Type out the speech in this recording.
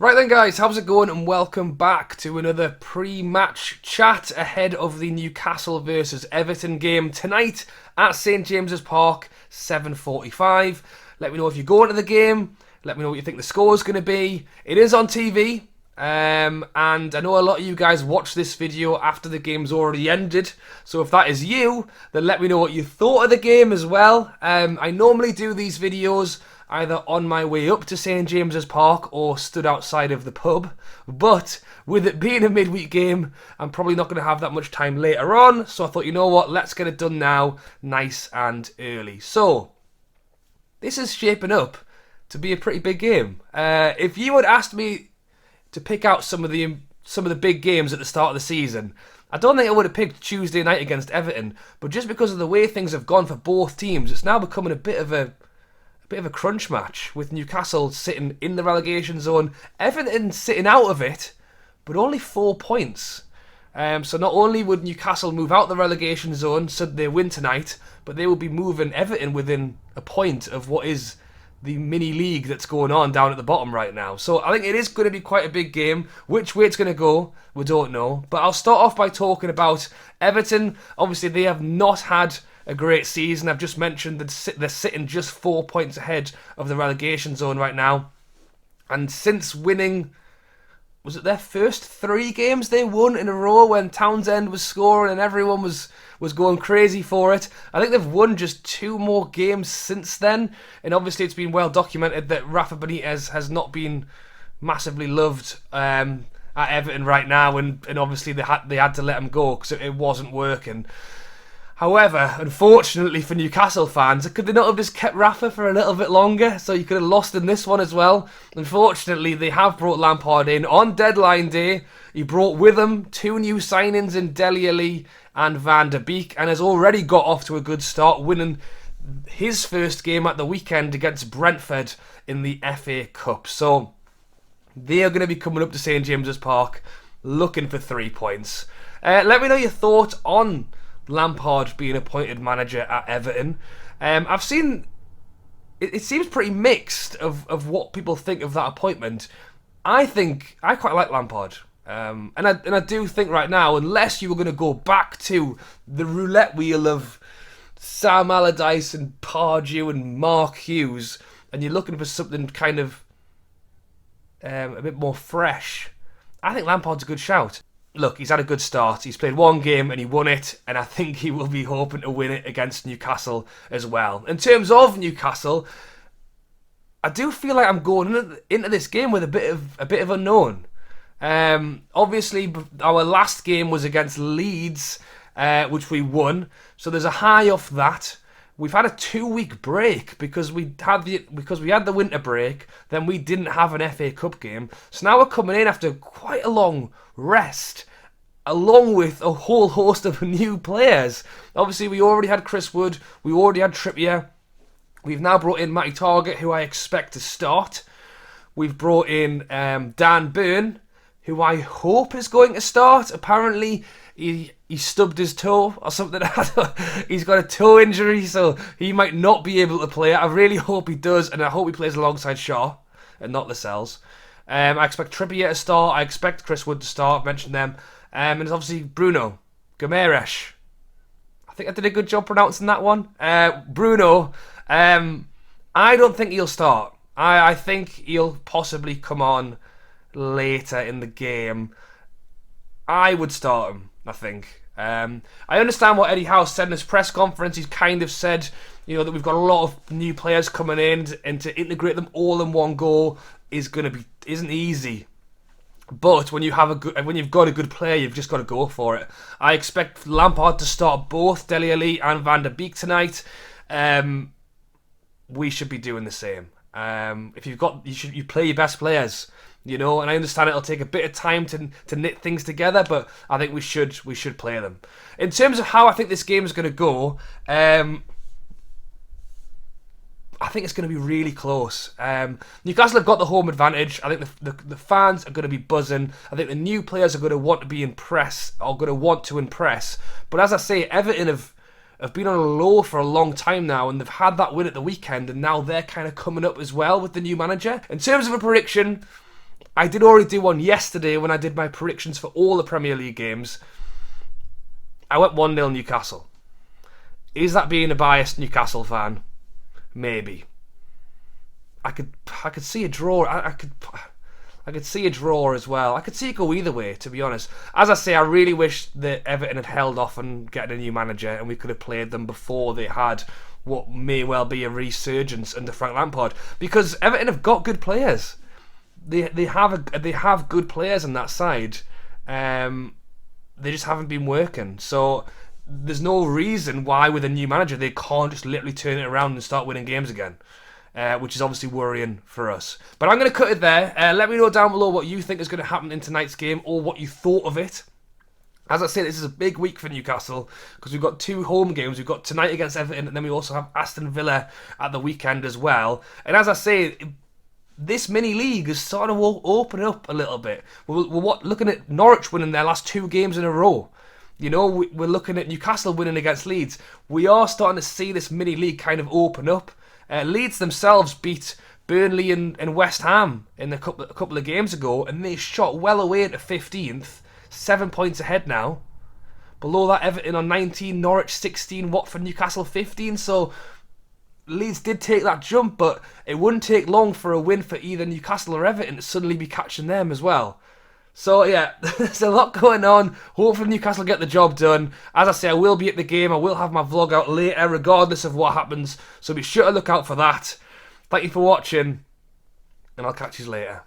Right then guys, how's it going and welcome back to another pre-match chat ahead of the Newcastle versus Everton game tonight at St James's Park, 7:45. Let me know if you're going to the game, let me know what you think the score is going to be. It is on TV, and I know a lot of you guys watch this video after the game's already ended, so if that is you, then let me know what you thought of the game as well. I normally do these videos either on my way up to St James's Park or stood outside of the pub. But with it being a midweek game, I'm probably not going to have that much time later on. So I thought, you know what, let's get it done now, nice and early. So, this is shaping up to be a pretty big game. If you had asked me to pick out some of the big games at the start of the season, I don't think I would have picked Tuesday night against Everton. But just because of the way things have gone for both teams, it's now becoming a bit of a crunch match, with Newcastle sitting in the relegation zone, Everton sitting out of it, but only 4 points. So not only would Newcastle move out the relegation zone should they win tonight, but they will be moving Everton within a point of what is the mini league that's going on down at the bottom right now. So I think it is going to be quite a big game. Which way it's going to go, we don't know. But I'll start off by talking about Everton. Obviously, they have not had a great season. I've just mentioned that they're sitting just 4 points ahead of the relegation zone right now. And since winning, was it their first 3 games they won in a row when Townsend was scoring and everyone was going crazy for it? I think they've won just 2 more games since then. And obviously it's been well documented that Rafa Benitez has not been massively loved at Everton right now. And obviously they had to let him go because it wasn't working. However, unfortunately for Newcastle fans, could they not have just kept Rafa for a little bit longer? So you could have lost in this one as well. Unfortunately, they have brought Lampard in on deadline day. He brought with him 2 new signings in Dele Alli and Van der Beek, and has already got off to a good start, winning his first game at the weekend against Brentford in the FA Cup. So they are going to be coming up to St James's Park looking for 3 points. Let me know your thoughts on Lampard being appointed manager at Everton. I've seen it seems pretty mixed of what people think of that appointment. I quite like Lampard, and I do think right now, unless you were going to go back to the roulette wheel of Sam Allardyce and Pardew and Mark Hughes, and you're looking for something kind of a bit more fresh, I think Lampard's a good shout. Look, he's had a good start. He's played 1 game and he won it, and I think he will be hoping to win it against Newcastle as well. In terms of Newcastle, I do feel like I'm going into this game with a bit of unknown. Obviously, our last game was against Leeds, which we won, so there's a high off that. We've had a 2-week break because we had the winter break, then we didn't have an FA Cup game. So now we're coming in after quite a long rest, along with a whole host of new players. Obviously, we already had Chris Wood, we already had Trippier. We've now brought in Matty Targett, who I expect to start. We've brought in Dan Burn, who I hope is going to start. Apparently, he stubbed his toe or something. He's got a toe injury, so he might not be able to play. I really hope he does, and I hope he plays alongside Shaw and not Lascelles. I expect Trippier to start. I expect Chris Wood to start. I've mentioned them. And it's obviously Bruno Guimaraes. I think I did a good job pronouncing that one. Bruno, I don't think he'll start. I think he'll possibly come on later in the game. I would start him, I think. I understand what Eddie Howe said in his press conference. He's kind of said, that we've got a lot of new players coming in, and to integrate them all in one go isn't easy. But when you've got a good player, you've just got to go for it. I expect Lampard to start both Dele Alli and Van der Beek tonight. We should be doing the same. If you play your best players. And I understand it'll take a bit of time to knit things together, but I think we should play them. In terms of how I think this game is going to go, I think it's going to be really close. Newcastle have got the home advantage. I think the fans are going to be buzzing. I think the new players are going to want to impress. But as I say, Everton have been on a low for a long time now, and they've had that win at the weekend, and now they're kind of coming up as well with the new manager. In terms of a prediction, I did already do one yesterday when I did my predictions for all the Premier League games. I went 1-0 Newcastle. Is that being a biased Newcastle fan? Maybe. I could see a draw. I could see a draw as well. I could see it go either way, to be honest. As I say, I really wish that Everton had held off on getting a new manager and we could have played them before they had what may well be a resurgence under Frank Lampard. Because Everton have got good players. They have good players on that side. They just haven't been working. So there's no reason why with a new manager they can't just literally turn it around and start winning games again. Which is obviously worrying for us. But I'm going to cut it there. Let me know down below what you think is going to happen in tonight's game or what you thought of it. As I say, this is a big week for Newcastle because we've got 2 home games. We've got tonight against Everton and then we also have Aston Villa at the weekend as well. And as I say, this mini league is starting to open up a little bit. We're looking at Norwich winning their last 2 games in a row. You know, we're looking at Newcastle winning against Leeds. We are starting to see this mini league kind of open up. Leeds themselves beat Burnley and West Ham in a couple of games ago, and they shot well away into 15th, 7 points ahead now. Below that, Everton on 19, Norwich 16, Watford, Newcastle 15. So Leeds did take that jump, but it wouldn't take long for a win for either Newcastle or Everton to suddenly be catching them as well. So yeah, there's a lot going on. Hopefully Newcastle get the job done. As I say, I will be at the game. I will have my vlog out later regardless of what happens. So be sure to look out for that. Thank you for watching, and I'll catch you later.